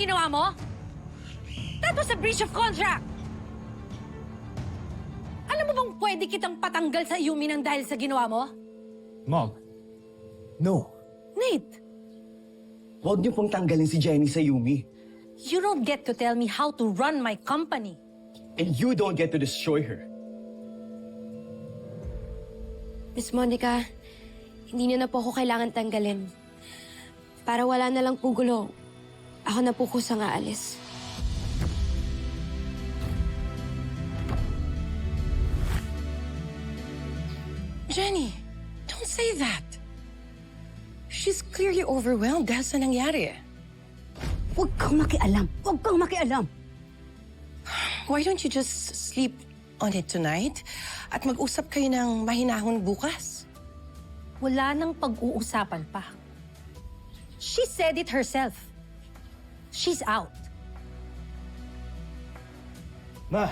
ginawa mo? That was a breach of contract! Alam mo bang pwede kitang patanggal sa Yumi nang dahil sa ginawa mo? Mom. No. Nate, Huwag niyo pong tanggalin si Jenny sa Yumi. you don't get to tell me how to run my company. And you don't get to destroy her. Miss Monica, hindi niyo na po ako kailangan tanggalin. Para wala na lang po gulo, ako na po kusang aalis. Jenny, don't say that. She's clearly overwhelmed dahil sa nangyari. Huwag kang makialam. Huwag kang makialam. Why don't you just sleep on it tonight at mag-usap kayo ng mahinahon bukas? Wala nang pag-uusapan pa. She said it herself. She's out. Ma.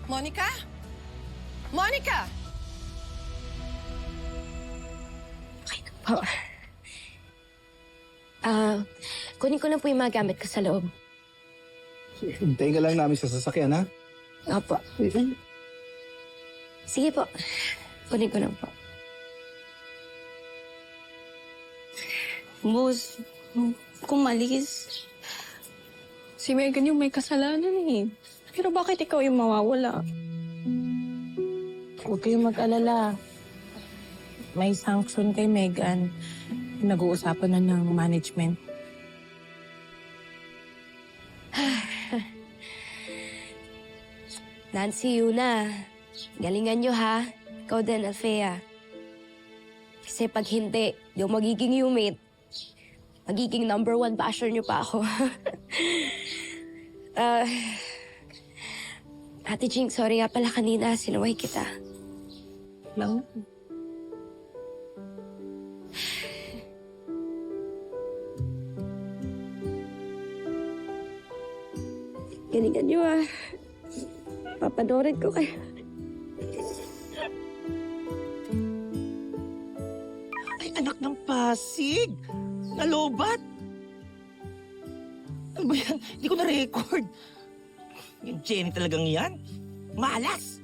Monica? Monica! Po. Kunin ko lang po yung mga gamit ko sa loob. Hintayin ka lang namin sa sasakyan, ha? Opo. Sige po. Kunin ko lang po. Boss, kung malis, si Megan yung may kasalanan eh. Pero bakit ikaw yung mawawala? Huwag kayong mag-alala. May sanction kay Megan. Nag-uusapan na ng management. Nancy, Yuna. Galingan nyo ha. Ikaw din, Althea. Kasi pag hindi, yung magiging humate, magiging #1 basher nyo pa ako. Ate Jing, sorry nga pala kanina. Sinuway kita. Lang. Galingan nyo ah. Papanorin ko kayo. Ay, anak ng Pasig! Nalobat! Ano ba yan? Hindi ko na-record. Yung Jenny talagang yan. Malas!